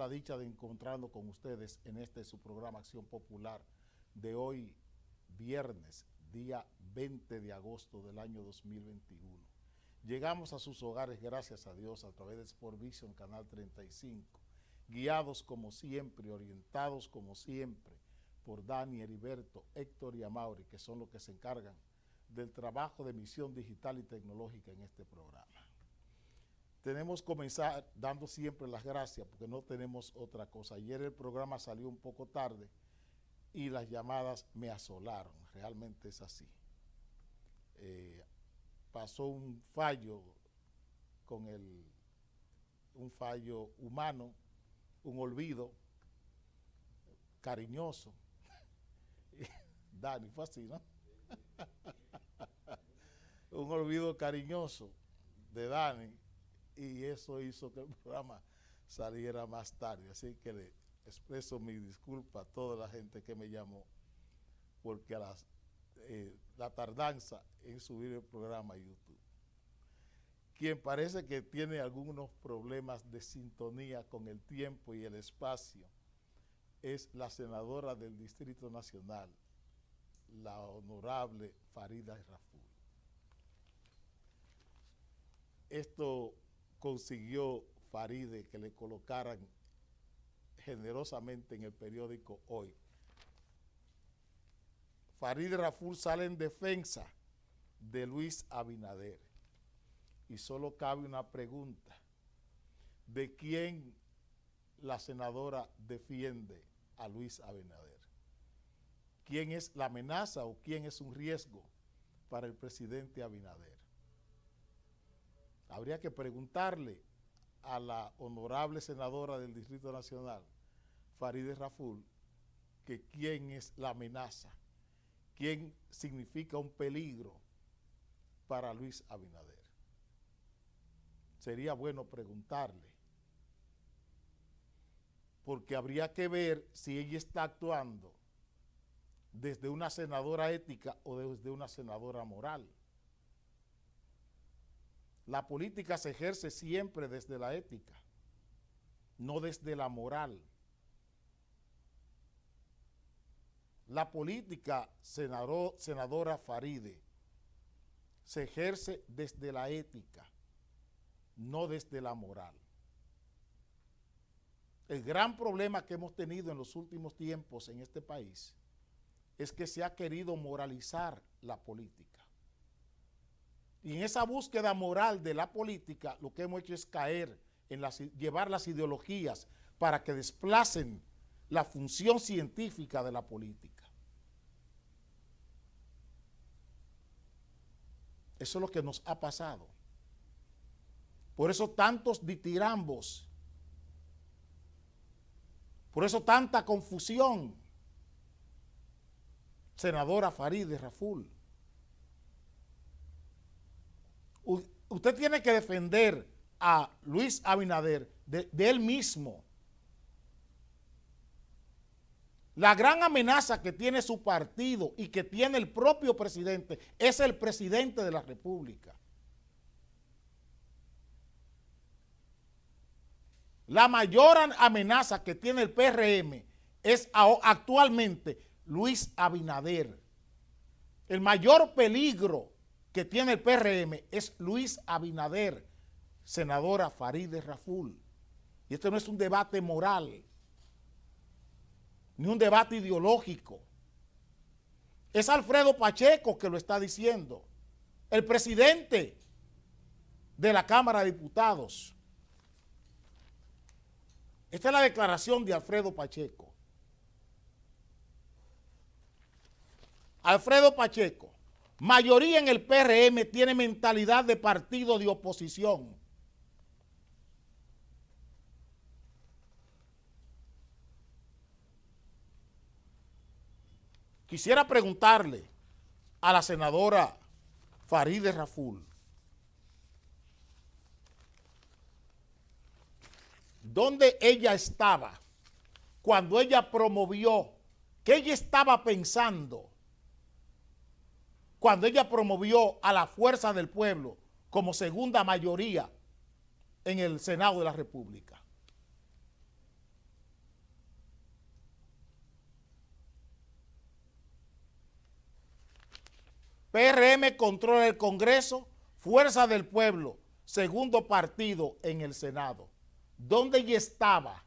la dicha de encontrarnos con ustedes en este su programa Acción Popular de hoy, viernes, día 20 de agosto del año 2021. Llegamos a sus hogares, gracias a Dios, a través de Sport Vision, Canal 35, guiados como siempre, orientados como siempre, por Dani, Heriberto, Héctor y Amaury, que son los que se encargan del trabajo de emisión digital y tecnológica en este programa. Tenemos que comenzar dando siempre las gracias porque no tenemos otra cosa. Ayer el programa salió un poco tarde y las llamadas me asolaron, realmente es así. Pasó un fallo un fallo humano, un olvido cariñoso. Dani, fue así, ¿no? Un olvido cariñoso de Dani, y eso hizo que el programa saliera más tarde. Así que le expreso mi disculpa a toda la gente que me llamó, porque la tardanza en subir el programa a YouTube. Quien parece que tiene algunos problemas de sintonía con el tiempo y el espacio es la senadora del Distrito Nacional, la honorable Faride Raful. Esto consiguió Faride que le colocaran generosamente en el periódico Hoy. Faride Raful sale en defensa de Luis Abinader. Y solo cabe una pregunta: ¿de quién la senadora defiende a Luis Abinader? ¿Quién es la amenaza o quién es un riesgo para el presidente Abinader? Habría que preguntarle a la honorable senadora del Distrito Nacional, Faride Raful, que quién es la amenaza, quién significa un peligro para Luis Abinader. Sería bueno preguntarle, porque habría que ver si ella está actuando desde una senadora ética o desde una senadora moral. La política se ejerce siempre desde la ética, no desde la moral. La política, senadora Faride, se ejerce desde la ética, no desde la moral. El gran problema que hemos tenido en los últimos tiempos en este país es que se ha querido moralizar la política. Y en esa búsqueda moral de la política, lo que hemos hecho es caer en llevar las ideologías para que desplacen la función científica de la política. Eso es lo que nos ha pasado. Por eso tantos ditirambos, por eso tanta confusión. Senadora Faride Raful, usted tiene que defender a Luis Abinader de él mismo. La gran amenaza que tiene su partido y que tiene el propio presidente es el presidente de la República. La mayor amenaza que tiene el PRM es actualmente Luis Abinader. El mayor peligro que tiene el PRM es Luis Abinader, senadora Faride Raful. Y esto no es un debate moral, ni un debate ideológico. Es Alfredo Pacheco que lo está diciendo, el presidente de la Cámara de Diputados. Esta es la declaración de Alfredo Pacheco. Alfredo Pacheco: mayoría en el PRM tiene mentalidad de partido de oposición. Quisiera preguntarle a la senadora Faride Raful, ¿dónde ella estaba cuando ella promovió, qué ella estaba pensando cuando ella promovió a la Fuerza del Pueblo como segunda mayoría en el Senado de la República? PRM controla el Congreso, Fuerza del Pueblo, segundo partido en el Senado. ¿Dónde ella estaba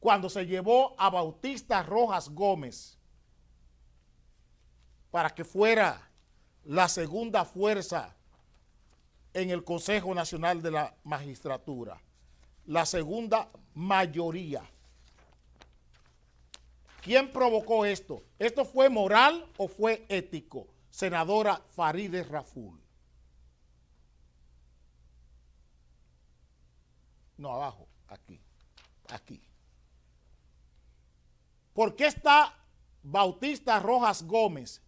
cuando se llevó a Bautista Rojas Gómez para que fuera la segunda fuerza en el Consejo Nacional de la Magistratura? La segunda mayoría. ¿Quién provocó esto? ¿Esto fue moral o fue ético? Senadora Farideh Raful. No, abajo, aquí, aquí. ¿Por qué está Bautista Rojas Gómez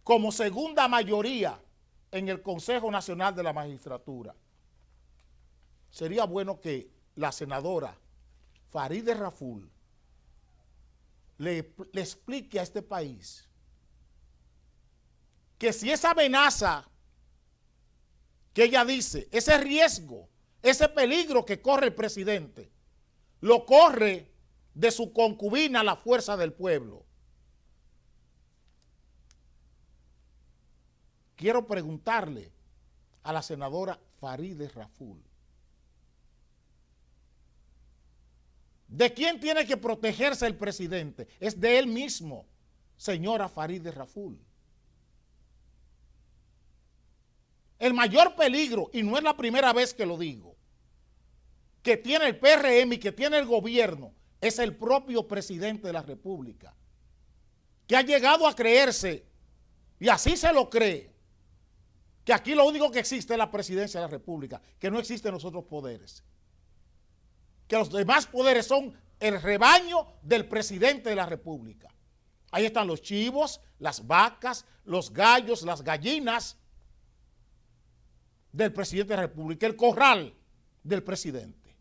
como segunda mayoría en el Consejo Nacional de la Magistratura? Sería bueno que la senadora Farideh Raful le explique a este país que si esa amenaza que ella dice, ese riesgo, ese peligro que corre el presidente, lo corre de su concubina, la Fuerza del Pueblo. Quiero preguntarle a la senadora Farideh Raful, ¿de quién tiene que protegerse el presidente? Es de él mismo, señora Farideh Raful. El mayor peligro, y no es la primera vez que lo digo, que tiene el PRM y que tiene el gobierno, es el propio presidente de la República, que ha llegado a creerse, y así se lo cree, que aquí lo único que existe es la presidencia de la República, que no existen los otros poderes, que los demás poderes son el rebaño del presidente de la República. Ahí están los chivos, las vacas, los gallos, las gallinas del presidente de la República, el corral del presidente.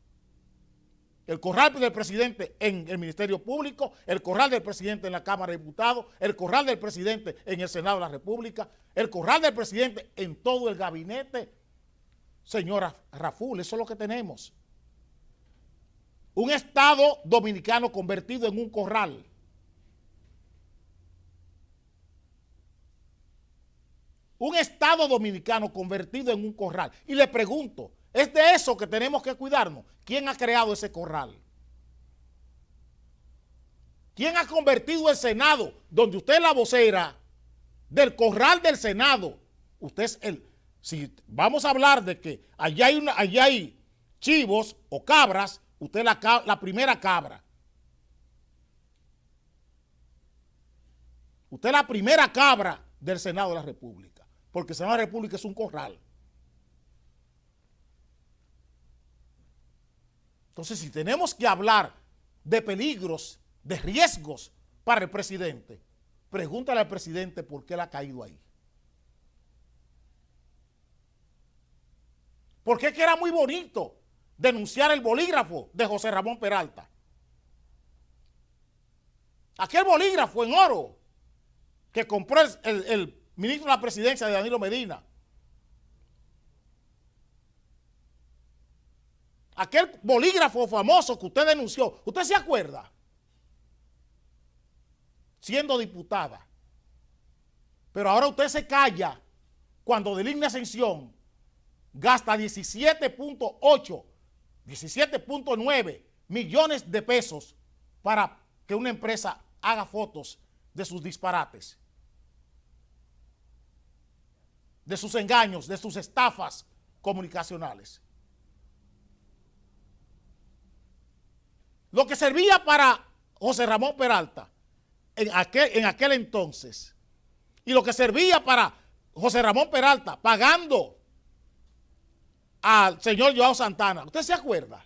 El corral del presidente en el Ministerio Público, el corral del presidente en la Cámara de Diputados, el corral del presidente en el Senado de la República, el corral del presidente en todo el gabinete. Señora Raful, eso es lo que tenemos. Un Estado dominicano convertido en un corral. Un Estado dominicano convertido en un corral. Y le pregunto, ¿es de eso que tenemos que cuidarnos? ¿Quién ha creado ese corral? ¿Quién ha convertido el Senado, donde usted es la vocera del corral del Senado? Usted es el... Si vamos a hablar de que allá hay chivos o cabras, usted es la primera cabra. Usted es la primera cabra del Senado de la República. Porque el Senado de la República es un corral. Entonces, si tenemos que hablar de peligros, de riesgos para el presidente, pregúntale al presidente por qué él ha caído ahí. Porque es que era muy bonito denunciar el bolígrafo de José Ramón Peralta. Aquel bolígrafo en oro que compró el ministro de la presidencia de Danilo Medina. Aquel bolígrafo famoso que usted denunció, ¿usted se acuerda? Siendo diputada. Pero ahora usted se calla cuando Delignia Ascensión gasta 17.8, 17.9 millones de pesos para que una empresa haga fotos de sus disparates, de sus engaños, de sus estafas comunicacionales. Lo que servía para José Ramón Peralta en aquel entonces, y lo que servía para José Ramón Peralta pagando al señor Joao Santana, ¿usted se acuerda?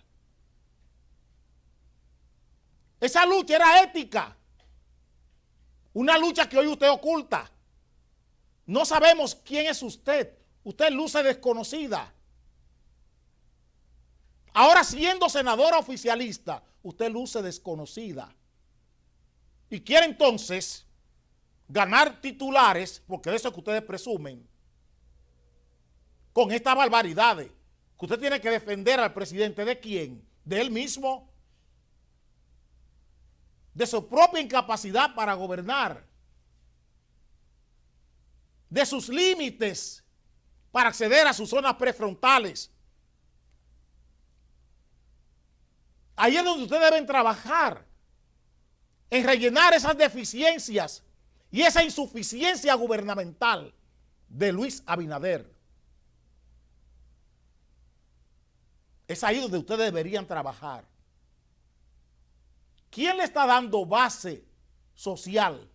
Esa lucha era ética, una lucha que hoy usted oculta. No sabemos quién es usted, usted luce desconocida. Ahora, siendo senadora oficialista, usted luce desconocida. Y quiere entonces ganar titulares, porque de eso es que ustedes presumen, con estas barbaridades, que usted tiene que defender al presidente. ¿De quién? ¿De él mismo? ¿De su propia incapacidad para gobernar? de sus límites para acceder a sus zonas prefrontales. Ahí es donde ustedes deben trabajar, en rellenar esas deficiencias y esa insuficiencia gubernamental de Luis Abinader. Es ahí donde ustedes deberían trabajar. ¿Quién le está dando base social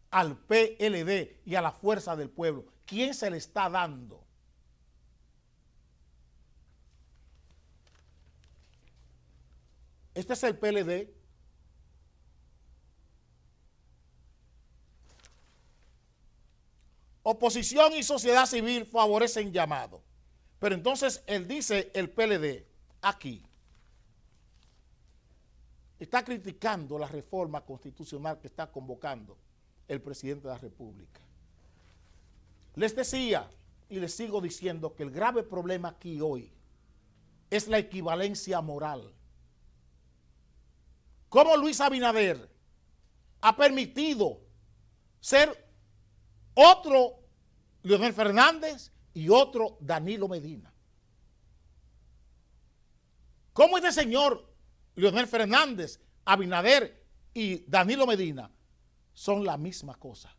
al PLD y a la Fuerza del Pueblo? ¿Quién se le está dando? Este es el PLD. Oposición y sociedad civil favorecen llamado. Pero entonces él dice, el PLD, aquí, está criticando la reforma constitucional que está convocando el presidente de la República. Les decía y les sigo diciendo que el grave problema aquí hoy es la equivalencia moral. ¿Cómo Luis Abinader ha permitido ser otro Leonel Fernández y otro Danilo Medina? ¿Cómo este señor Leonel Fernández, Abinader y Danilo Medina son la misma cosa?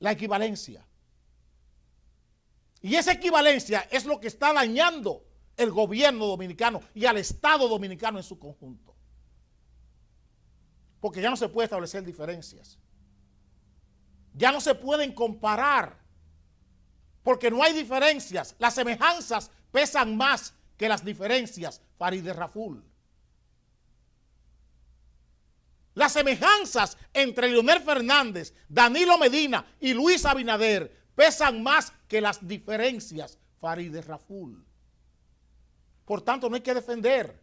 La equivalencia. Y esa equivalencia es lo que está dañando el gobierno dominicano y al Estado dominicano en su conjunto. Porque ya no se puede establecer diferencias. Ya no se pueden comparar. Porque no hay diferencias. Las semejanzas pesan más que las diferencias, Farideh Raful. Las semejanzas entre Leonel Fernández, Danilo Medina y Luis Abinader pesan más que las diferencias, Farideh Raful. Por tanto, no hay que defender.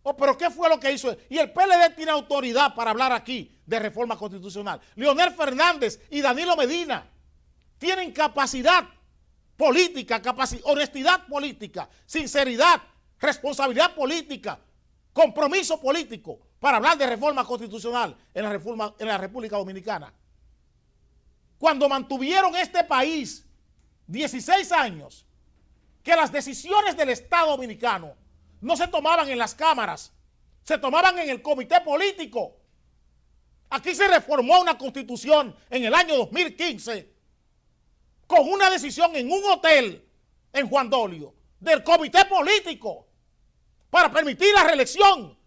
Oh, pero ¿qué fue lo que hizo? Y el PLD tiene autoridad para hablar aquí de reforma constitucional. Leonel Fernández y Danilo Medina tienen capacidad política, honestidad política, sinceridad, responsabilidad política, compromiso político para hablar de reforma constitucional en la República Dominicana. Cuando mantuvieron este país 16 años, que las decisiones del Estado dominicano no se tomaban en las cámaras, se tomaban en el comité político. Aquí se reformó una constitución en el año 2015 con una decisión en un hotel en Juan Dolio del comité político para permitir la reelección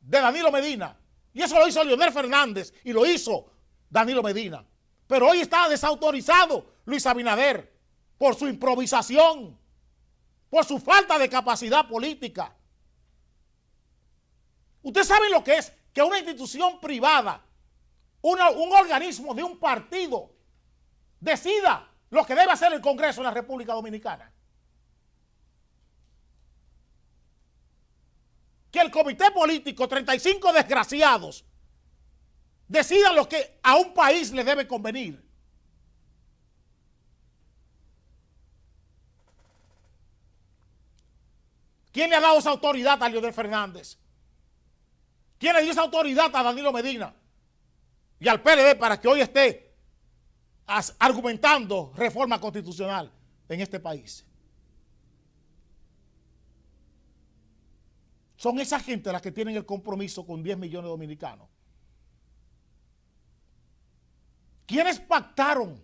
de Danilo Medina. Y eso lo hizo Leonel Fernández y lo hizo Danilo Medina. Pero hoy está desautorizado Luis Abinader por su improvisación, por su falta de capacidad política. Ustedes saben lo que es que una institución privada, un organismo de un partido, decida lo que debe hacer el Congreso en la República Dominicana. Que el comité político, 35 desgraciados, decidan lo que a un país le debe convenir. ¿Quién le ha dado esa autoridad a Leonel Fernández? ¿Quién le dio esa autoridad a Danilo Medina y al PLD para que hoy esté argumentando reforma constitucional en este país? Son esa gente las que tienen el compromiso con 10 millones de dominicanos. ¿Quiénes pactaron?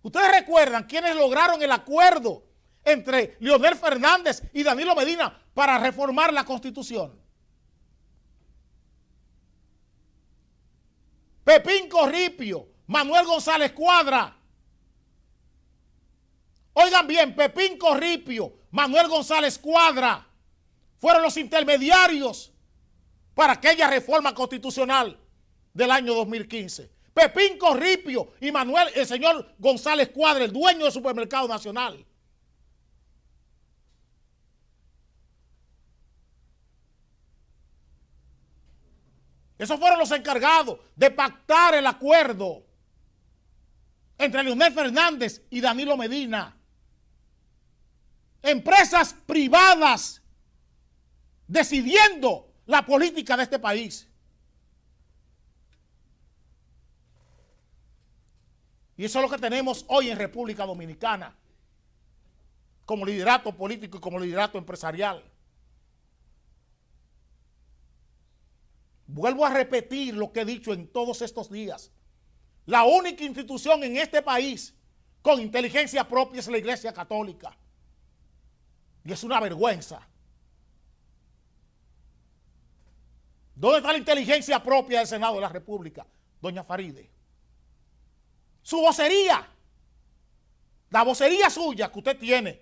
¿Ustedes recuerdan quiénes lograron el acuerdo entre Leonel Fernández y Danilo Medina para reformar la Constitución? Pepín Corripio, Manuel González Cuadra. Oigan bien, Pepín Corripio, Manuel González Cuadra fueron los intermediarios para aquella reforma constitucional del año 2015. Pepín Corripio y el señor González Cuadra, el dueño del Supermercado Nacional. Esos fueron los encargados de pactar el acuerdo entre Leonel Fernández y Danilo Medina. Empresas privadas decidiendo la política de este país. Y eso es lo que tenemos hoy en República Dominicana, como liderato político y como liderato empresarial. Vuelvo a repetir lo que he dicho en todos estos días. La única institución en este país con inteligencia propia es la Iglesia Católica. Y es una vergüenza. ¿Dónde está la inteligencia propia del Senado de la República, doña Faride? Su vocería, la vocería suya que usted tiene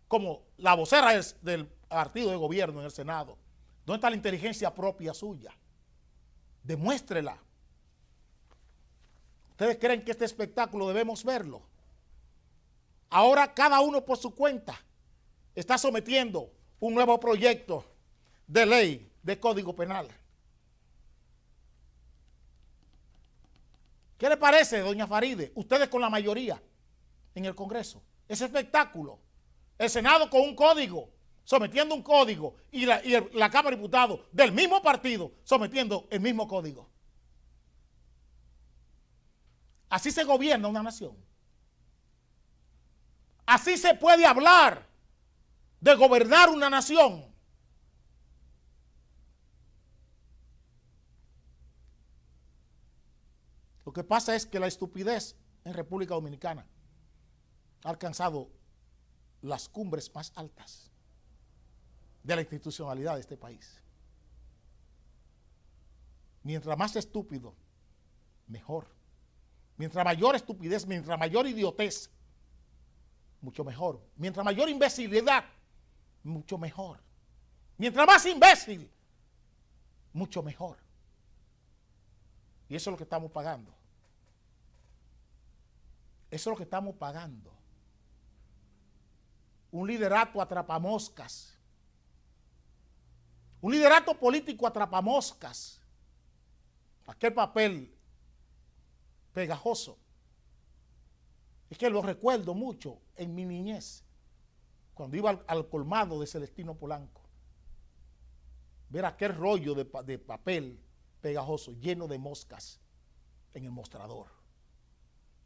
como la vocera del partido de gobierno en el Senado. ¿Dónde está la inteligencia propia suya? Demuéstrela. ¿Ustedes creen que este espectáculo debemos verlo? Ahora cada uno por su cuenta está sometiendo un nuevo proyecto de ley de Código Penal. ¿Qué le parece, doña Faride? Ustedes con la mayoría en el Congreso. Ese espectáculo. El Senado con un código, sometiendo un código, y la Cámara de Diputados del mismo partido sometiendo el mismo código. Así se gobierna una nación. Así se puede hablar de gobernar una nación. Lo que pasa es que la estupidez en República Dominicana ha alcanzado las cumbres más altas de la institucionalidad de este país. Mientras más estúpido, mejor. Mientras mayor estupidez, mientras mayor idiotez, mucho mejor. Mientras mayor imbecilidad, mucho mejor. Mientras más imbécil, mucho mejor. Y eso es lo que estamos pagando. Eso es lo que estamos pagando. Un liderato atrapamoscas. Un liderato político atrapamoscas. Aquel papel pegajoso. Es que lo recuerdo mucho en mi niñez, cuando iba al colmado de Celestino Polanco. Ver aquel rollo de papel pegajoso lleno de moscas en el mostrador.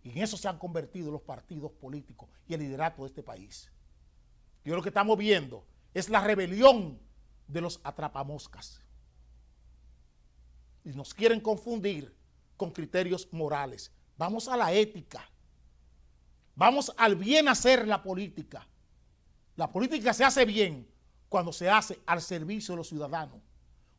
Y en eso se han convertido los partidos políticos y el liderato de este país. Y lo que estamos viendo es la rebelión de los atrapamoscas. Y nos quieren confundir con criterios morales. Vamos a la ética. Vamos al bien hacer la política. La política se hace bien cuando se hace al servicio de los ciudadanos.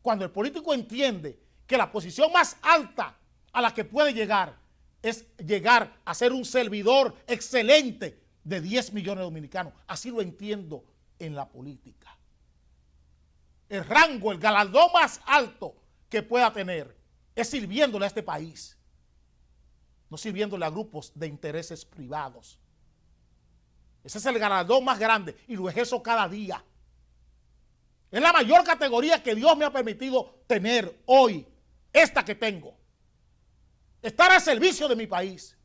Cuando el político entiende que la posición más alta a la que puede llegar es llegar a ser un servidor excelente de 10 millones de dominicanos. Así lo entiendo en la política. El rango, el galardón más alto que pueda tener es sirviéndole a este país, no sirviéndole a grupos de intereses privados. Ese es el galardón más grande y lo ejerzo cada día. Es la mayor categoría que Dios me ha permitido tener hoy, esta que tengo. Estar al servicio de mi país.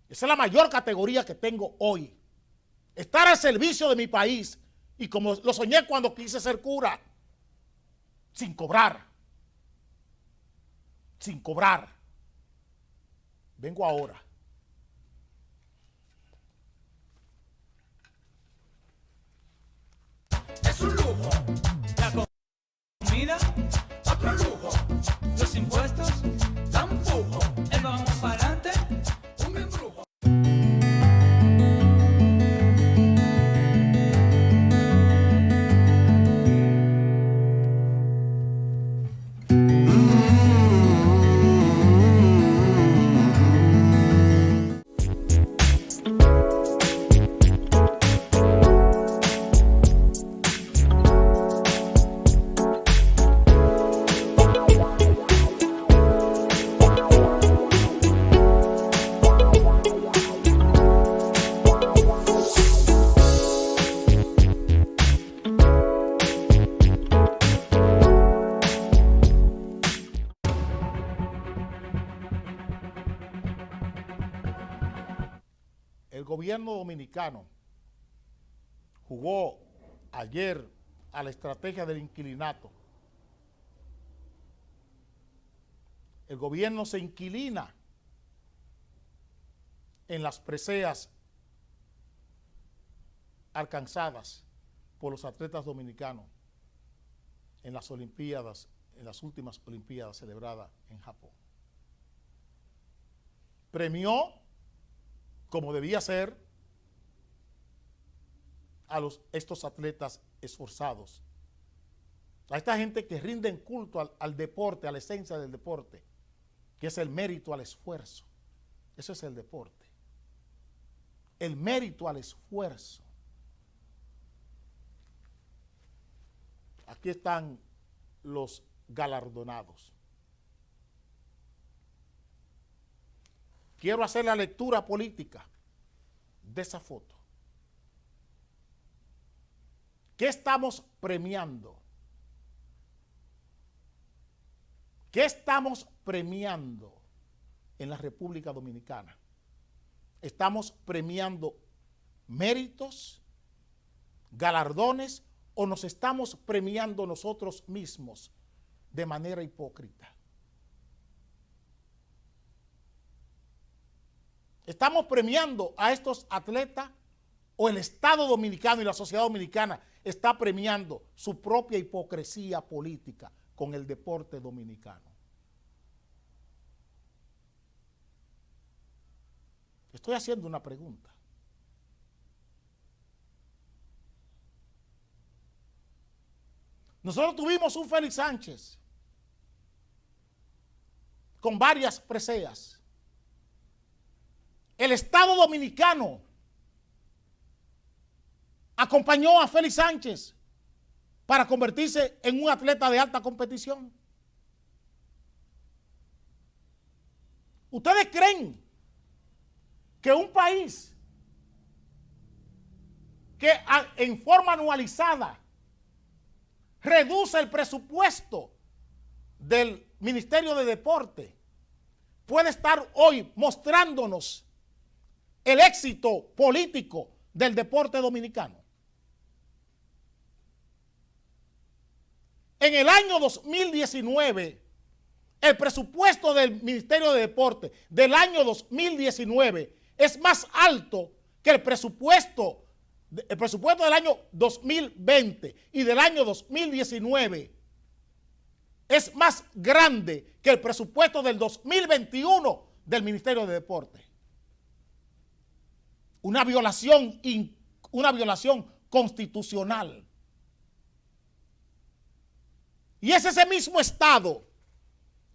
Esa es la mayor categoría que tengo hoy. Estar al servicio de mi país. Y como lo soñé cuando quise ser cura, sin cobrar. Sin cobrar. Vengo ahora. Es un lujo. La comida, otro lujo. Los impuestos, tampoco. El vamos para adelante, un embrujo. El gobierno dominicano jugó ayer a la estrategia del inquilinato. El gobierno se inquilina en las preseas alcanzadas por los atletas dominicanos en las Olimpiadas, en las últimas Olimpiadas celebradas en Japón. Premió, como debía ser, a estos atletas esforzados, a esta gente que rinden culto al deporte, a la esencia del deporte, que es el mérito al esfuerzo. Eso es el deporte. El mérito al esfuerzo. Aquí están los galardonados. Quiero hacer la lectura política de esa foto. ¿Qué estamos premiando? ¿Qué estamos premiando en la República Dominicana? ¿Estamos premiando méritos, galardones, o nos estamos premiando nosotros mismos de manera hipócrita? ¿Estamos premiando a estos atletas o el Estado dominicano y la sociedad dominicana está premiando su propia hipocresía política con el deporte dominicano? Estoy haciendo una pregunta. Nosotros tuvimos un Félix Sánchez con varias preseas. El Estado dominicano acompañó a Félix Sánchez para convertirse en un atleta de alta competición. ¿Ustedes creen que un país que en forma anualizada reduce el presupuesto del Ministerio de Deporte puede estar hoy mostrándonos el éxito político del deporte dominicano? En el año 2019, el presupuesto del Ministerio de Deporte del año 2019 es más alto que el presupuesto del año 2020 y del año 2019 es más grande que el presupuesto del 2021 del Ministerio de Deporte. Una violación constitucional. Y es ese mismo Estado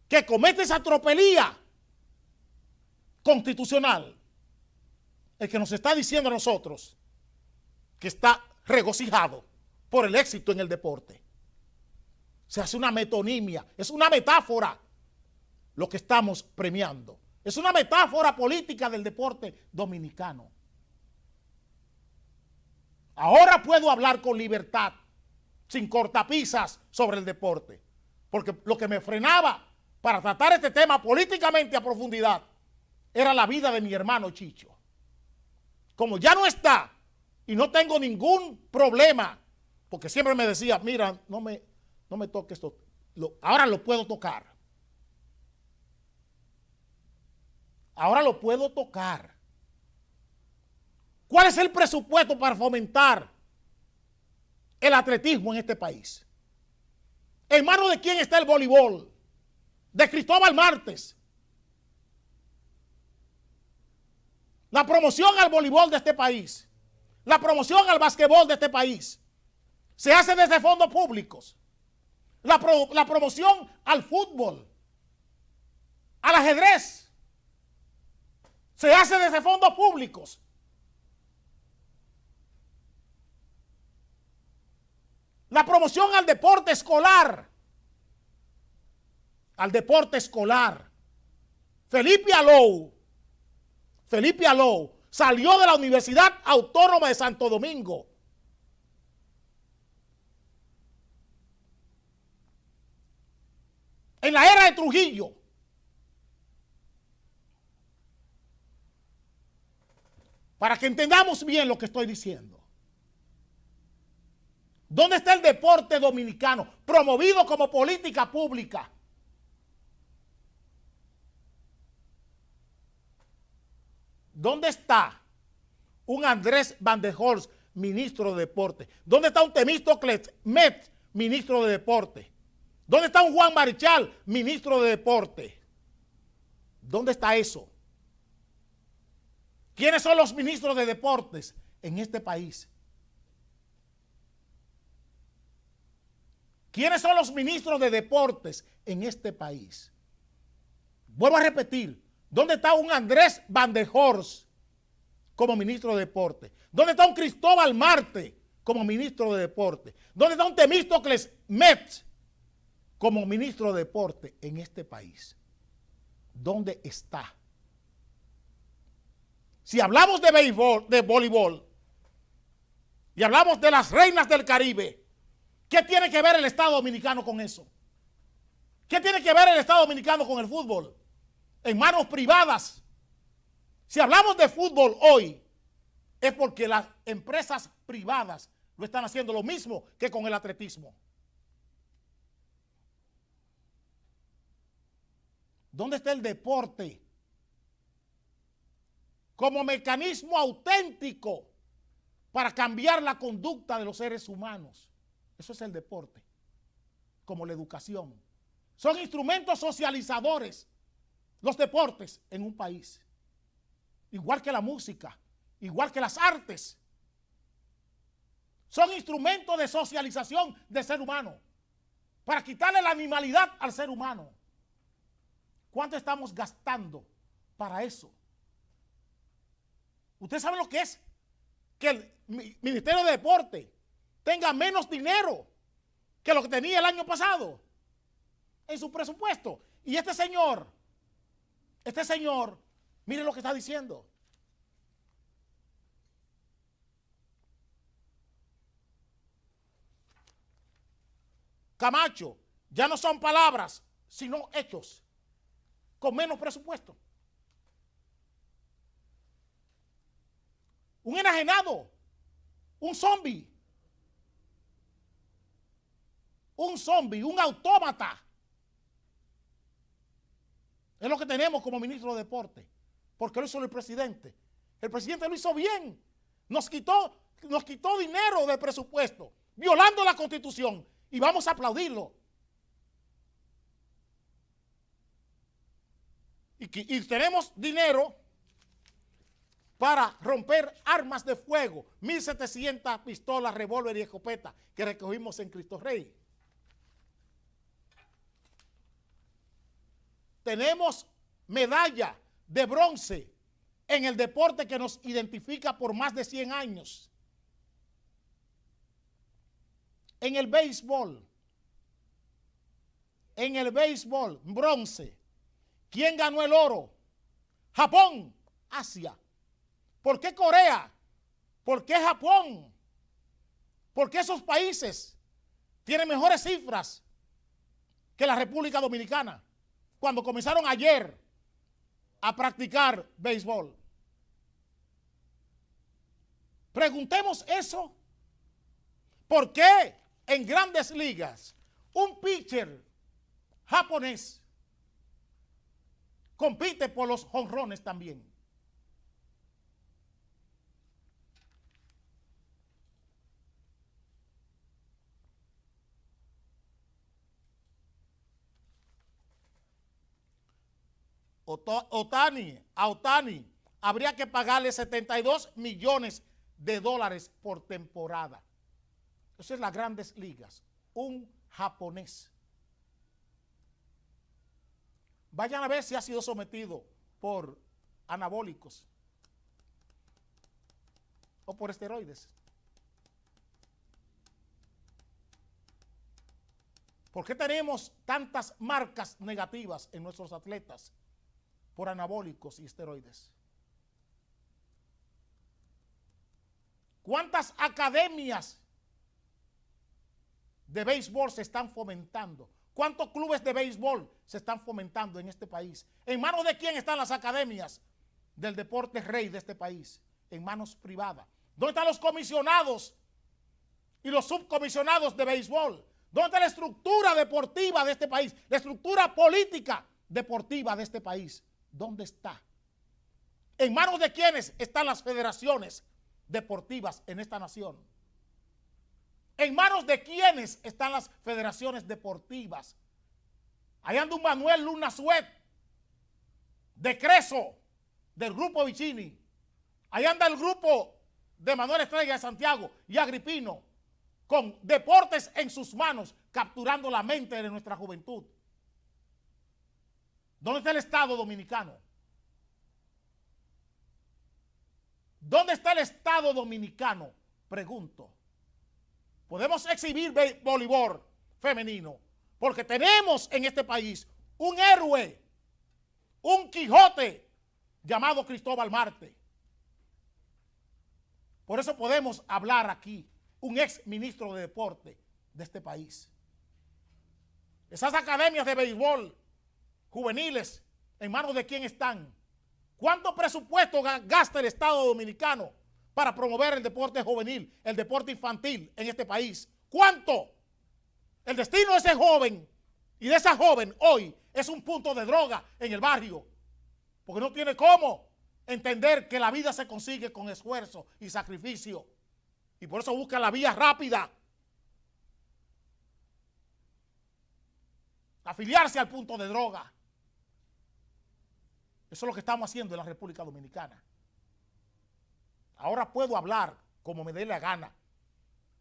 que comete esa tropelía constitucional el que nos está diciendo a nosotros que está regocijado por el éxito en el deporte. Se hace una metonimia, es una metáfora lo que estamos premiando. Es una metáfora política del deporte dominicano. Ahora puedo hablar con libertad, sin cortapisas sobre el deporte, porque lo que me frenaba para tratar este tema políticamente a profundidad era la vida de mi hermano Chicho. Como ya no está y no tengo ningún problema, porque siempre me decía, mira, no me toques esto, ahora lo puedo tocar. Ahora lo puedo tocar. ¿Cuál es el presupuesto para fomentar el atletismo en este país? ¿En manos de quién está el voleibol? De Cristóbal Martes. La promoción al voleibol de este país, la promoción al basquetbol de este país, se hace desde fondos públicos. La promoción al fútbol, al ajedrez, se hace desde fondos públicos. La promoción al deporte escolar. Al deporte escolar. Felipe Alou salió de la Universidad Autónoma de Santo Domingo. En la era de Trujillo. Para que entendamos bien lo que estoy diciendo. ¿Dónde está el deporte dominicano promovido como política pública? ¿Dónde está un Andrés Van der Horst, ministro de Deporte? ¿Dónde está un Temístocles Metz, ministro de Deporte? ¿Dónde está un Juan Marichal, ministro de Deporte? ¿Dónde está eso? ¿Quiénes son los ministros de Deportes en este país? ¿Quiénes son los ministros de Deportes en este país? Vuelvo a repetir, ¿dónde está un Andrés Van der Horst como ministro de Deporte? ¿Dónde está un Cristóbal Marte como ministro de Deporte? ¿Dónde está un Temístocles Metz como ministro de Deporte en este país? ¿Dónde está? Si hablamos de béisbol, de voleibol, y hablamos de las reinas del Caribe, ¿qué tiene que ver el Estado Dominicano con eso? ¿Qué tiene que ver el Estado Dominicano con el fútbol? En manos privadas. Si hablamos de fútbol hoy, es porque las empresas privadas lo están haciendo lo mismo que con el atletismo. ¿Dónde está el deporte como mecanismo auténtico para cambiar la conducta de los seres humanos? Eso es el deporte, como la educación. Son instrumentos socializadores los deportes en un país, igual que la música, igual que las artes. Son instrumentos de socialización del ser humano, para quitarle la animalidad al ser humano. ¿Cuánto estamos gastando para eso? ¿Usted sabe lo que es que el Ministerio de Deporte tenga menos dinero que lo que tenía el año pasado en su presupuesto? Y este señor, mire lo que está diciendo. Camacho, ya no son palabras, sino hechos, con menos presupuesto. Un enajenado, un zombie, un autómata. Es lo que tenemos como ministro de Deporte, porque lo hizo el presidente. El presidente lo hizo bien. Nos quitó dinero del presupuesto, violando la Constitución, y vamos a aplaudirlo. Y tenemos dinero para romper armas de fuego, 1.700 pistolas, revólver y escopeta que recogimos en Cristo Rey. Tenemos medalla de bronce en el deporte que nos identifica por más de 100 años. En el béisbol, bronce. ¿Quién ganó el oro? Japón, Asia. ¿Por qué Corea? ¿Por qué Japón? ¿Por qué esos países tienen mejores cifras que la República Dominicana cuando comenzaron ayer a practicar béisbol? Preguntemos eso. ¿Por qué en Grandes Ligas un pitcher japonés compite por los jonrones también? A Otani habría que pagarle 72 millones de dólares por temporada. Eso es las Grandes Ligas. Un japonés. Vayan a ver si ha sido sometido por anabólicos o por esteroides. ¿Por qué tenemos tantas marcas negativas en nuestros atletas por anabólicos y esteroides? ¿Cuántas academias de béisbol se están fomentando? ¿Cuántos clubes de béisbol se están fomentando en este país? ¿En manos de quién están las academias del deporte rey de este país? En manos privadas. ¿Dónde están los comisionados y los subcomisionados de béisbol? ¿Dónde está la estructura deportiva de este país? La estructura política deportiva de este país. ¿Dónde está? ¿En manos de quiénes están las federaciones deportivas en esta nación? ¿En manos de quiénes están las federaciones deportivas? Ahí anda un Manuel Luna Suet, de Creso, del grupo Vicini. Ahí anda el grupo de Manuel Estrella de Santiago y Agripino, con deportes en sus manos, capturando la mente de nuestra juventud. ¿Dónde está el Estado dominicano? ¿Dónde está el Estado dominicano? Pregunto. Podemos exhibir voleibol femenino, porque tenemos en este país un héroe, un Quijote llamado Cristóbal Marte. Por eso podemos hablar aquí, un ex ministro de deporte de este país. Esas academias de béisbol juveniles, ¿en manos de quién están? ¿Cuánto presupuesto gasta el Estado dominicano para promover el deporte juvenil, el deporte infantil en este país? ¿Cuánto? El destino de ese joven y de esa joven hoy es un punto de droga en el barrio, porque no tiene cómo entender que la vida se consigue con esfuerzo y sacrificio, y por eso busca la vía rápida, afiliarse al punto de droga. Eso es lo que estamos haciendo en la República Dominicana. Ahora puedo hablar como me dé la gana,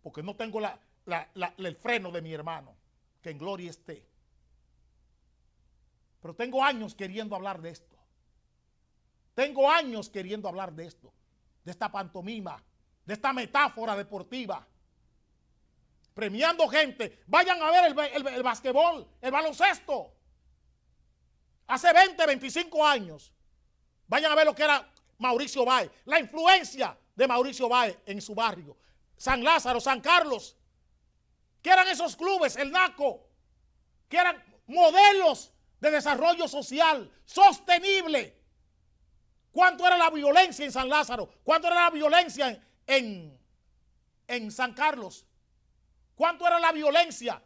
porque no tengo el freno de mi hermano, que en gloria esté. Pero tengo años queriendo hablar de esto. Tengo años queriendo hablar de esto, de esta pantomima, de esta metáfora deportiva. Premiando gente. Vayan a ver el basquetbol, el baloncesto. Hace 20, 25 años. Vayan a ver lo que era Mauricio Báez, la influencia de Mauricio Báez en su barrio. San Lázaro, San Carlos. ¿Qué eran esos clubes? El NACO. Que eran modelos de desarrollo social sostenible. ¿Cuánto era la violencia en San Lázaro? ¿Cuánto era la violencia en San Carlos? ¿Cuánto era la violencia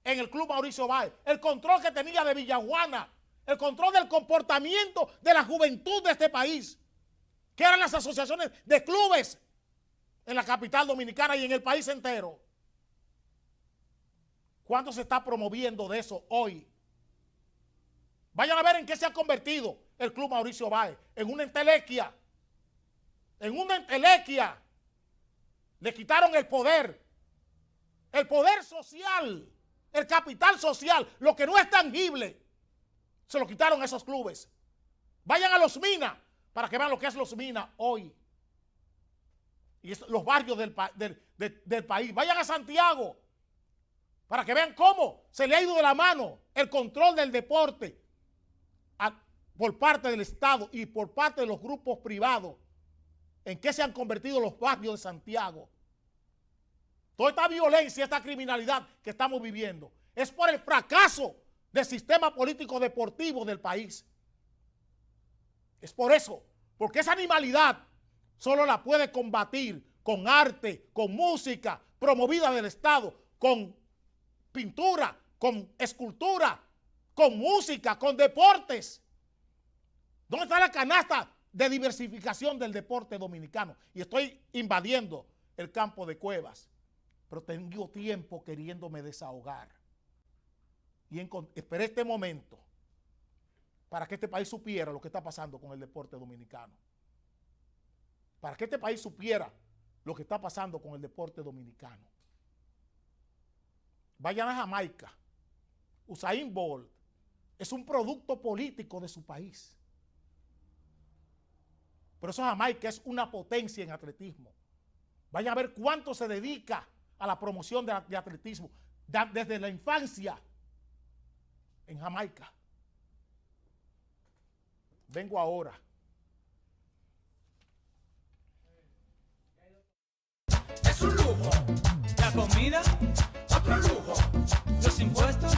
en el Club Mauricio Báez? El control que tenía de Villajuana, el control del comportamiento de la juventud de este país, que eran las asociaciones de clubes en la capital dominicana y en el país entero. ¿Cuánto se está promoviendo de eso hoy? Vayan a ver en qué se ha convertido el Club Mauricio Báez, en una entelequia. En una entelequia. Le quitaron el poder social, el capital social, lo que no es tangible, se lo quitaron a esos clubes. Vayan a Los Minas para que vean lo que es Los Minas hoy. Y los barrios del país. Vayan a Santiago para que vean cómo se le ha ido de la mano el control del deporte por parte del Estado y por parte de los grupos privados. ¿En qué se han convertido los barrios de Santiago? Toda esta violencia, esta criminalidad que estamos viviendo es por el fracaso del sistema político deportivo del país. Es por eso, porque esa animalidad solo la puede combatir con arte, con música promovida del Estado, con pintura, con escultura, con música, con deportes. ¿Dónde está la canasta de diversificación del deporte dominicano? Y estoy invadiendo el campo de Cuevas, pero tengo tiempo queriéndome desahogar. Y esperé este momento para que este país supiera lo que está pasando con el deporte dominicano. Para que este país supiera lo que está pasando con el deporte dominicano. Vayan a Jamaica. Usain Bolt es un producto político de su país. Pero eso Jamaica es una potencia en atletismo. Vayan a ver cuánto se dedica a la promoción de atletismo desde la infancia en Jamaica. Vengo ahora. Es un lujo. La comida, otro lujo. Los impuestos,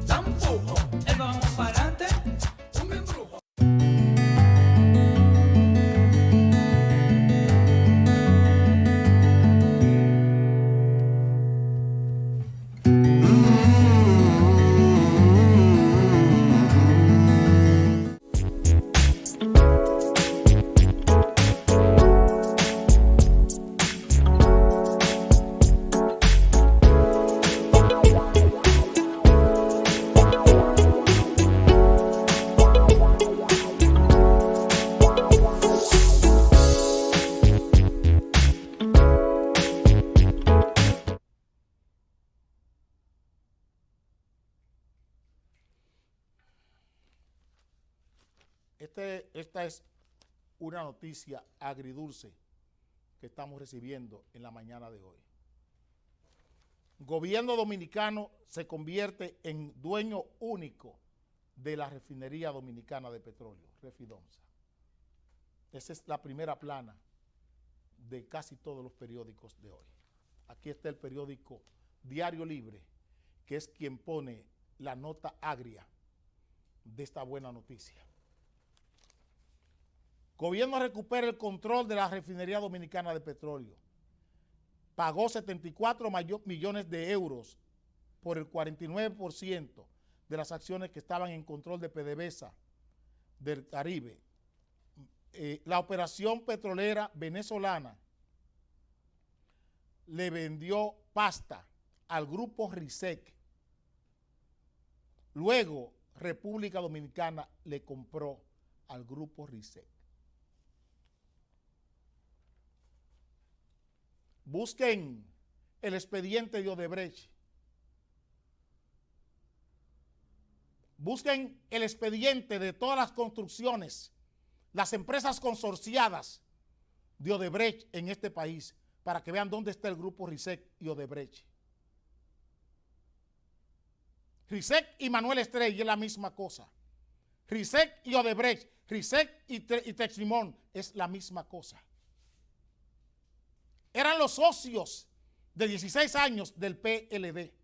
tampoco. El vamos para adelante, un embrujo. Esta es una noticia agridulce que estamos recibiendo en la mañana de hoy. Gobierno dominicano se convierte en dueño único de la refinería dominicana de petróleo, Refidomsa. Esa es la primera plana de casi todos los periódicos de hoy. Aquí está el periódico Diario Libre, que es quien pone la nota agria de esta buena noticia. Gobierno recupera el control de la refinería dominicana de petróleo. Pagó 74 millones de euros por el 49% de las acciones que estaban en control de PDVSA del Caribe. La operación petrolera venezolana le vendió pasta al grupo RISEC. Luego, República Dominicana le compró al grupo RISEC. Busquen el expediente de Odebrecht. Busquen el expediente de todas las construcciones, las empresas consorciadas de Odebrecht en este país, para que vean dónde está el grupo RISEC y Odebrecht. RISEC y Manuel Estrella es la misma cosa. RISEC y Odebrecht, RISEC y Texlimón es la misma cosa. Eran los socios de 16 años del PLD.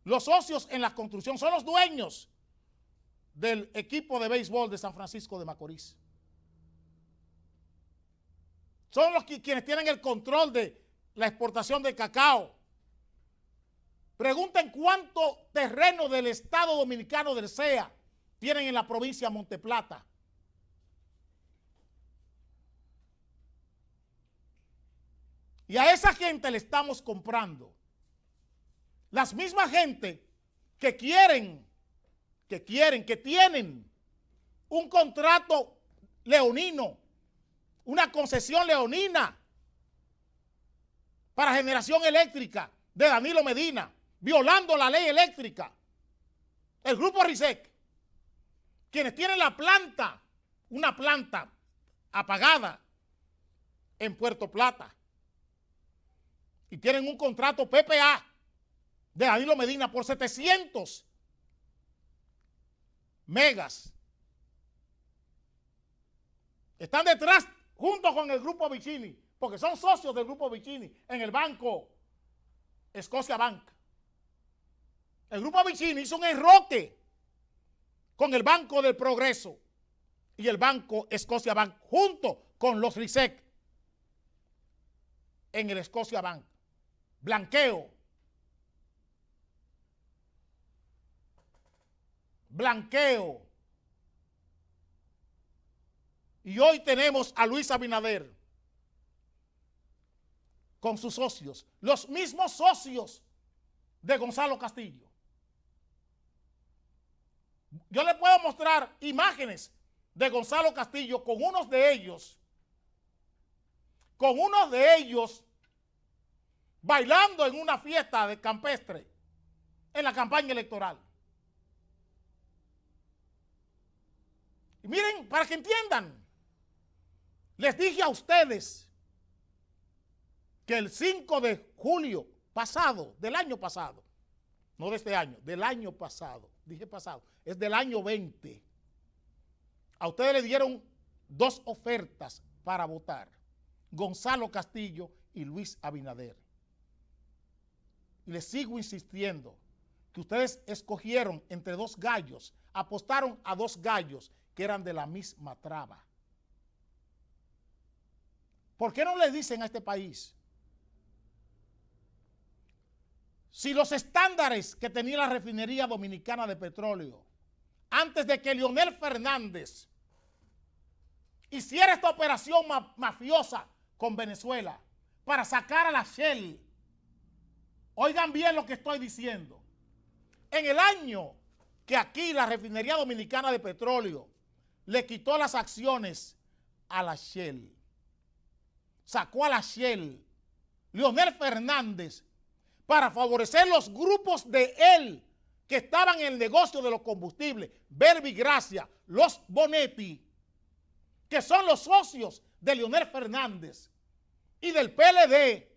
Los socios en la construcción son los dueños del equipo de béisbol de San Francisco de Macorís. Son los quienes tienen el control de la exportación de cacao. Pregunten cuánto terreno del Estado Dominicano del CEA tienen en la provincia de Monteplata. Y a esa gente le estamos comprando. Las mismas gente que tienen un contrato leonino, una concesión leonina para generación eléctrica de Danilo Medina, violando la ley eléctrica. El grupo RISEC, quienes tienen la planta, una planta apagada en Puerto Plata, y tienen un contrato PPA de Danilo Medina por 700 megas. Están detrás, junto con el grupo Vicini, porque son socios del grupo Vicini, en el banco Scotia Bank. El grupo Vicini hizo un enroque con el Banco del Progreso y el banco Scotia Bank, junto con los RISEC en el Scotia Bank. Blanqueo. Y hoy tenemos a Luis Abinader con sus socios, los mismos socios de Gonzalo Castillo. Yo le puedo mostrar imágenes de Gonzalo Castillo con unos de ellos bailando en una fiesta de campestre en la campaña electoral. Y miren, para que entiendan, les dije a ustedes que el 5 de julio pasado, del año pasado, no de este año, del año pasado, dije pasado, es del año 20, a ustedes le dieron dos ofertas para votar, Gonzalo Castillo y Luis Abinader. Y les sigo insistiendo que ustedes escogieron entre dos gallos, apostaron a dos gallos que eran de la misma traba. ¿Por qué no le dicen a este país? Si los estándares que tenía la refinería dominicana de petróleo, antes de que Leonel Fernández hiciera esta operación mafiosa con Venezuela para sacar a la Shell, oigan bien lo que estoy diciendo, en el año que aquí la refinería dominicana de petróleo le quitó las acciones a la Shell, sacó a la Shell, Leonel Fernández, para favorecer los grupos de él que estaban en el negocio de los combustibles, Verbigracia, los Bonetti, que son los socios de Leonel Fernández y del PLD,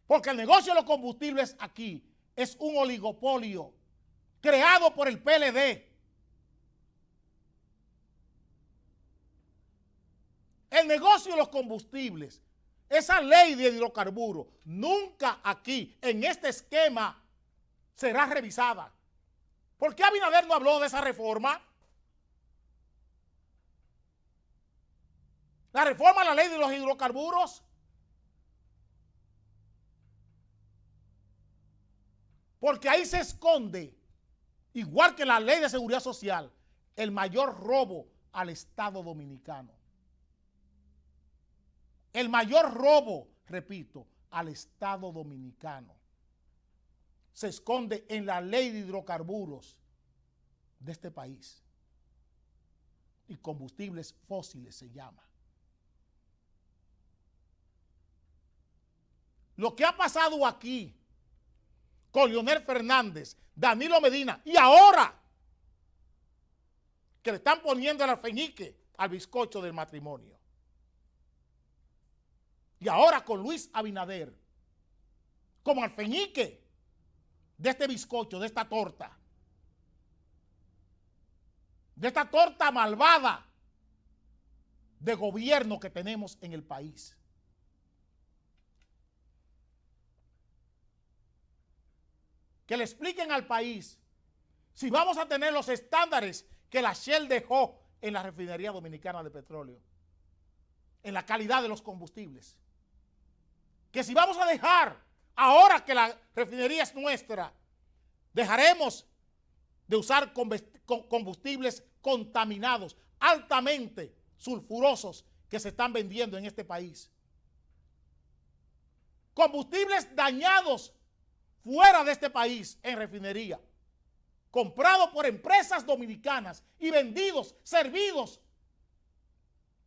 porque el negocio de los combustibles aquí es un oligopolio creado por el PLD. El negocio de los combustibles, esa ley de hidrocarburos, nunca aquí, en este esquema, será revisada. ¿Por qué Abinader no habló de esa reforma? La reforma a la ley de los hidrocarburos. Porque ahí se esconde, igual que la ley de seguridad social, el mayor robo al Estado dominicano. El mayor robo, repito, al Estado dominicano se esconde en la ley de hidrocarburos de este país. Y combustibles fósiles se llama. Lo que ha pasado aquí con Leonel Fernández, Danilo Medina y ahora que le están poniendo el alfeñique al bizcocho del matrimonio. Y ahora con Luis Abinader como alfeñique de este bizcocho, de esta torta malvada de gobierno que tenemos en el país. Que le expliquen al país si vamos a tener los estándares que la Shell dejó en la refinería dominicana de petróleo, en la calidad de los combustibles. Que si vamos a dejar, ahora que la refinería es nuestra, dejaremos de usar combustibles contaminados, altamente sulfurosos, que se están vendiendo en este país. Combustibles dañados fuera de este país en refinería, comprados por empresas dominicanas y vendidos, servidos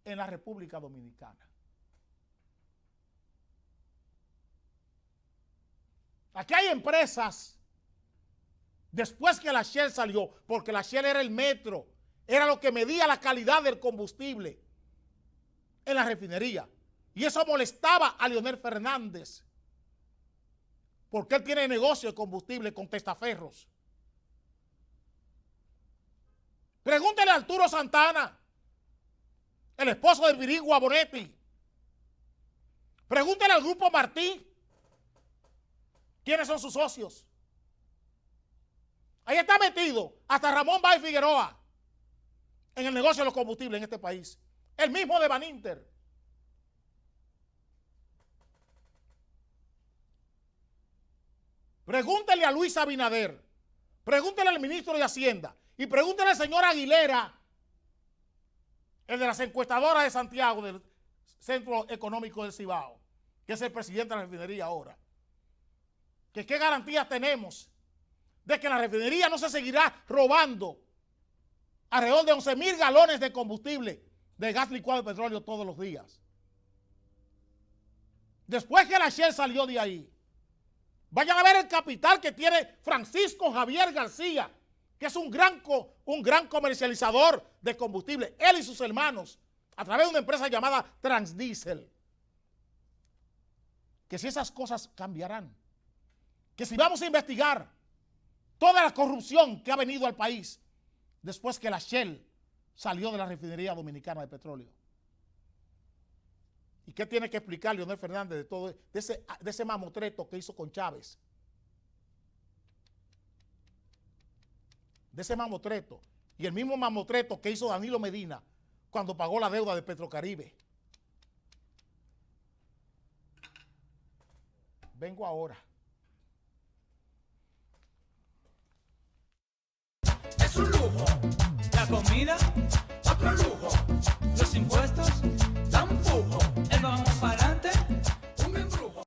en la República Dominicana. Aquí hay empresas, después que la Shell salió, porque la Shell era el metro, era lo que medía la calidad del combustible en la refinería. Y eso molestaba a Leonel Fernández, porque él tiene negocio de combustible con testaferros. Pregúntele a Arturo Santana, el esposo de Virigua Bonetti. Pregúntele al Grupo Martí, quiénes son sus socios. Ahí está metido hasta Ramón Báez Figueroa en el negocio de los combustibles en este país. El mismo de Baninter. Pregúntele a Luis Abinader, pregúntele al ministro de Hacienda y pregúntele al señor Aguilera, el de las encuestadoras de Santiago, del Centro Económico del Cibao, que es el presidente de la refinería ahora. Que qué garantías tenemos de que la refinería no se seguirá robando alrededor de 11,000 galones de combustible de gas licuado de petróleo todos los días. Después que la Shell salió de ahí, vayan a ver el capital que tiene Francisco Javier García, que es un gran comercializador de combustible, él y sus hermanos, a través de una empresa llamada Transdiesel. Que si esas cosas cambiarán, que si vamos a investigar toda la corrupción que ha venido al país después que la Shell salió de la refinería dominicana de petróleo. ¿Y qué tiene que explicar Leonel Fernández de todo de ese mamotreto que hizo con Chávez? De ese mamotreto. Y el mismo mamotreto que hizo Danilo Medina cuando pagó la deuda de Petrocaribe. Vengo ahora. Es un lujo. La comida, otro lujo. Los impuestos, dan pujo. El vamos para adelante, un embrujo.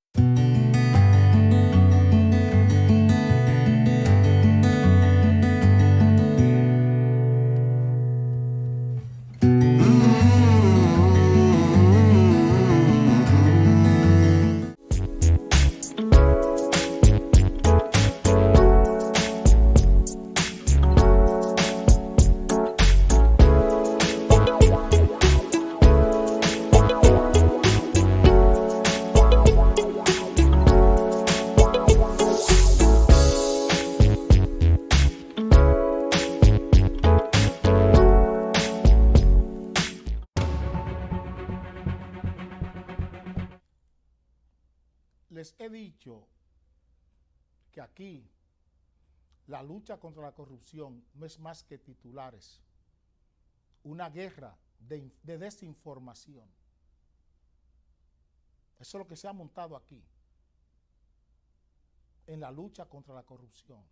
les he dicho que aquí la lucha contra la corrupción no es más que titulares, una guerra de desinformación. Eso es lo que se ha montado aquí, en la lucha contra la corrupción.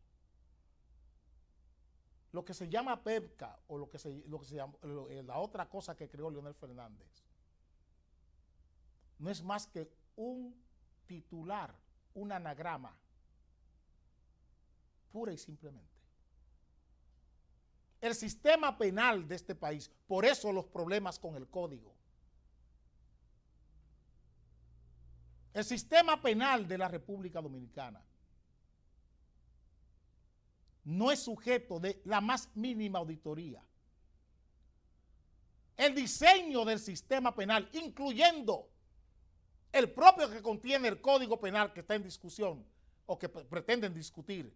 Lo que se llama PEPCA, o lo que se llama, la otra cosa que creó Leonel Fernández, no es más que un titular, un anagrama, pura y simplemente. El sistema penal de este país, por eso los problemas con el código. El sistema penal de la República Dominicana no es sujeto de la más mínima auditoría. El diseño del sistema penal, incluyendo el propio que contiene el Código Penal que está en discusión o que pretenden discutir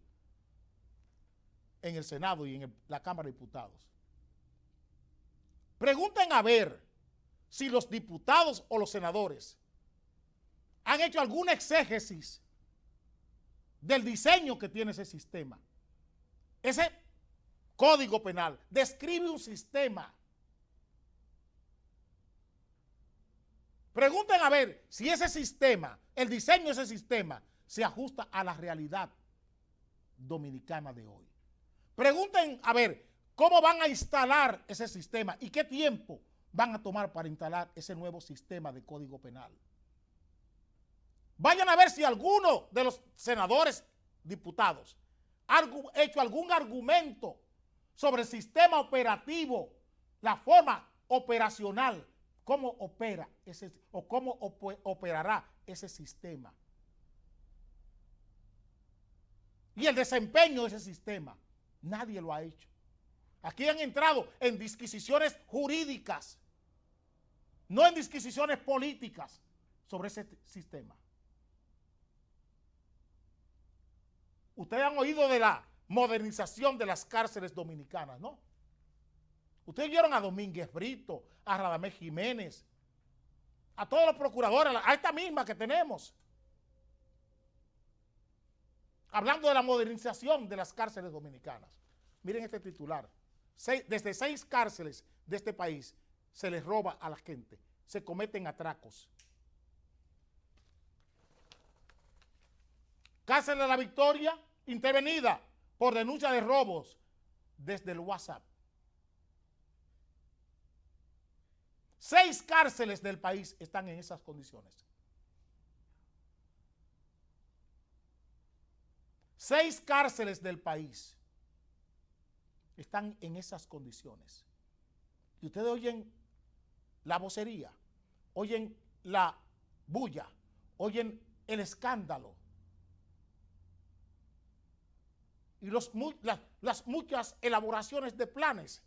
en el Senado y en la Cámara de Diputados. Pregunten a ver si los diputados o los senadores han hecho alguna exégesis del diseño que tiene ese sistema. Ese Código Penal describe un sistema. Pregunten a ver si ese sistema, el diseño de ese sistema, se ajusta a la realidad dominicana de hoy. Pregunten a ver cómo van a instalar ese sistema y qué tiempo van a tomar para instalar ese nuevo sistema de Código Penal. Vayan a ver si alguno de los senadores, diputados, ha hecho algún argumento sobre el sistema operativo, la forma operacional, cómo opera ese o cómo operará ese sistema. Y el desempeño de ese sistema, nadie lo ha hecho. Aquí han entrado en disquisiciones jurídicas, no en disquisiciones políticas sobre ese sistema. Ustedes han oído de la modernización de las cárceles dominicanas, ¿no? Ustedes vieron a Domínguez Brito, a Radamés Jiménez, a todos los procuradores, a esta misma que tenemos, hablando de la modernización de las cárceles dominicanas. Miren este titular. Desde 6 cárceles de este país se les roba a la gente, se cometen atracos. Cárcel de la Victoria, intervenida por denuncia de robos desde el WhatsApp. 6 cárceles del país están en esas condiciones. 6 cárceles del país están en esas condiciones. Y ustedes oyen la vocería, oyen la bulla, oyen el escándalo. Y las muchas elaboraciones de planes,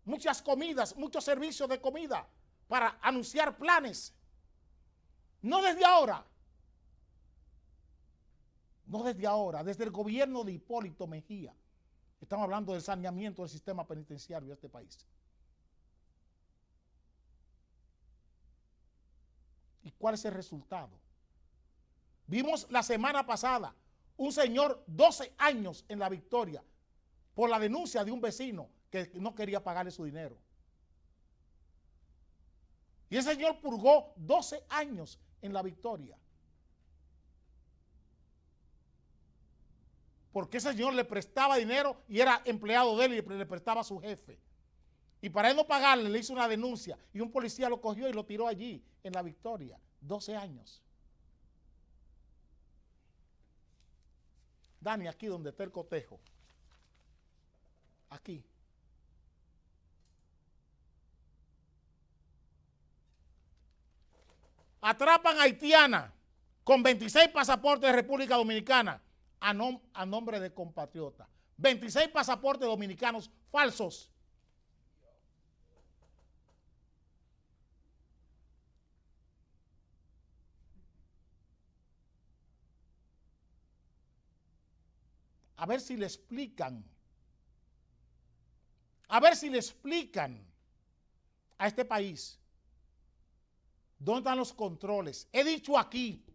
muchas comidas, muchos servicios de comida para anunciar planes. No desde ahora, desde el gobierno de Hipólito Mejía. Estamos hablando del saneamiento del sistema penitenciario de este país. ¿Y cuál es el resultado? Vimos la semana pasada un señor 12 años en La Victoria por la denuncia de un vecino que no quería pagarle su dinero. Y ese señor purgó 12 años en La Victoria. Porque ese señor le prestaba dinero y era empleado de él y le prestaba a su jefe. Y para él no pagarle, le hizo una denuncia y un policía lo cogió y lo tiró allí en La Victoria. 12 años. Dani, aquí donde está el cotejo. Aquí. Atrapan a haitiana con 26 pasaportes de República Dominicana a nombre de compatriota. 26 pasaportes dominicanos falsos. A ver si le explican. A ver si le explican a este país dónde están los controles. He dicho aquí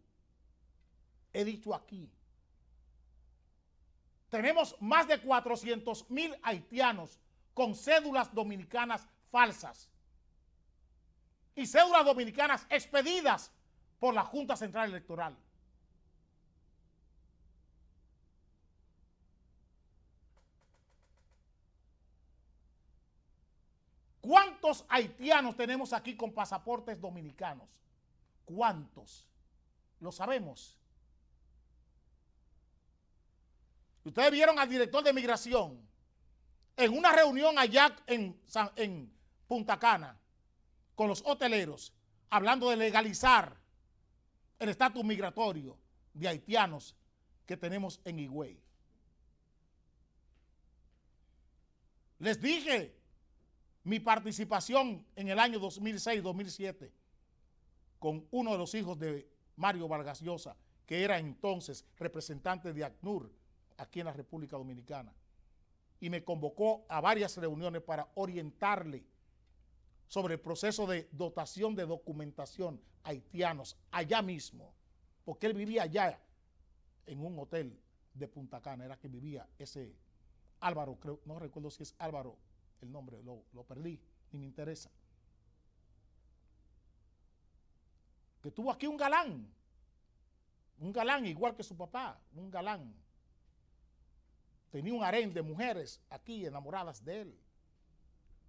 he dicho aquí. Tenemos más de 400,000 haitianos con cédulas dominicanas falsas y cédulas dominicanas expedidas por la Junta Central Electoral. ¿Cuántos haitianos tenemos aquí con pasaportes dominicanos? ¿Cuántos? Lo sabemos. Ustedes vieron al director de migración en una reunión allá en Punta Cana con los hoteleros, hablando de legalizar el estatus migratorio de haitianos que tenemos en Higüey. Les dije mi participación en el año 2006-2007 con uno de los hijos de Mario Vargas Llosa, que era entonces representante de ACNUR aquí en la República Dominicana, y me convocó a varias reuniones para orientarle sobre el proceso de dotación de documentación a haitianos allá mismo, porque él vivía allá en un hotel de Punta Cana, era que vivía ese Álvaro, creo, no recuerdo si es Álvaro el nombre, lo perdí, ni me interesa. Que tuvo aquí un galán igual que su papá, un galán. Tenía un harén de mujeres aquí enamoradas de él,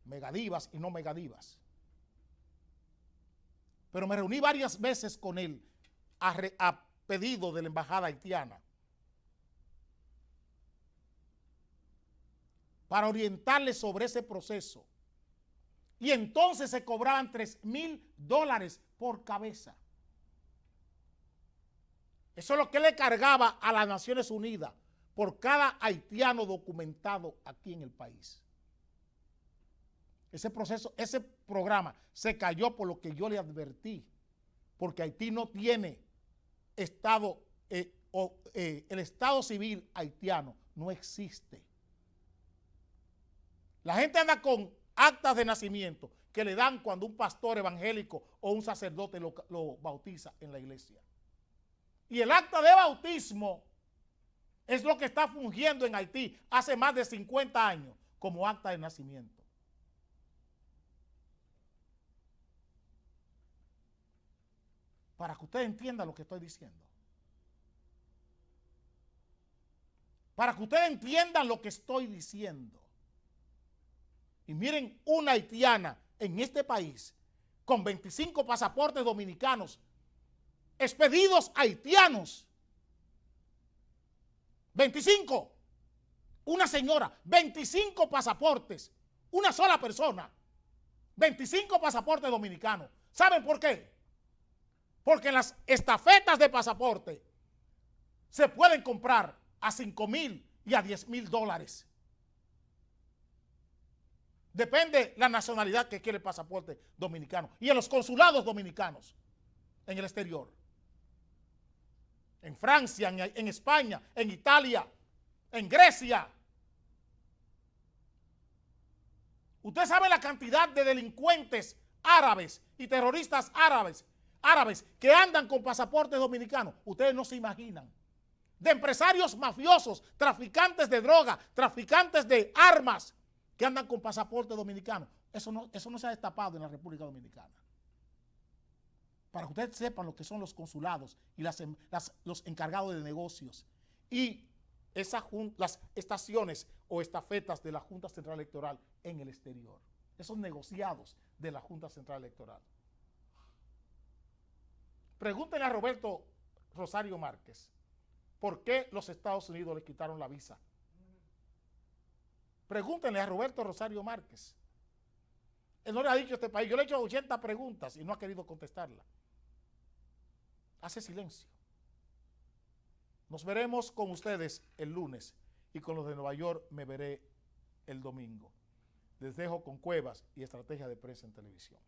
megadivas y no megadivas. Pero me reuní varias veces con él a pedido de la embajada haitiana para orientarle sobre ese proceso. Y entonces se cobraban $3,000 por cabeza. Eso es lo que le cargaba a las Naciones Unidas por cada haitiano documentado aquí en el país. Ese proceso, ese programa se cayó por lo que yo le advertí, porque Haití no tiene estado, el estado civil haitiano no existe. La gente anda con actas de nacimiento que le dan cuando un pastor evangélico o un sacerdote lo bautiza en la iglesia. Y el acta de bautismo es lo que está fungiendo en Haití hace más de 50 años como acta de nacimiento. Para que usted entienda lo que estoy diciendo. Para que ustedes entiendan lo que estoy diciendo. Y miren, una haitiana en este país con 25 pasaportes dominicanos expedidos haitianos. 25. Una señora, 25 pasaportes. Una sola persona. 25 pasaportes dominicanos. ¿Saben por qué? Porque en las estafetas de pasaporte se pueden comprar a $5,000 y a $10,000. Depende la nacionalidad que quiere el pasaporte dominicano. Y en los consulados dominicanos en el exterior. En Francia, en España, en Italia, en Grecia. Usted sabe la cantidad de delincuentes árabes y terroristas árabes que andan con pasaportes dominicanos. Ustedes no se imaginan. De empresarios mafiosos, traficantes de droga, traficantes de armas, que andan con pasaporte dominicano. Eso no se ha destapado en la República Dominicana. Para que ustedes sepan lo que son los consulados y los encargados de negocios y las estaciones o estafetas de la Junta Central Electoral en el exterior. Esos negociados de la Junta Central Electoral. Pregúntenle a Roberto Rosario Márquez por qué los Estados Unidos le quitaron la visa. Pregúntenle a Roberto Rosario Márquez. Él no le ha dicho a este país. Yo le he hecho 80 preguntas y no ha querido contestarla. Hace silencio. Nos veremos con ustedes el lunes y con los de Nueva York me veré el domingo. Les dejo con Cuevas y Estrategia de Prensa en Televisión.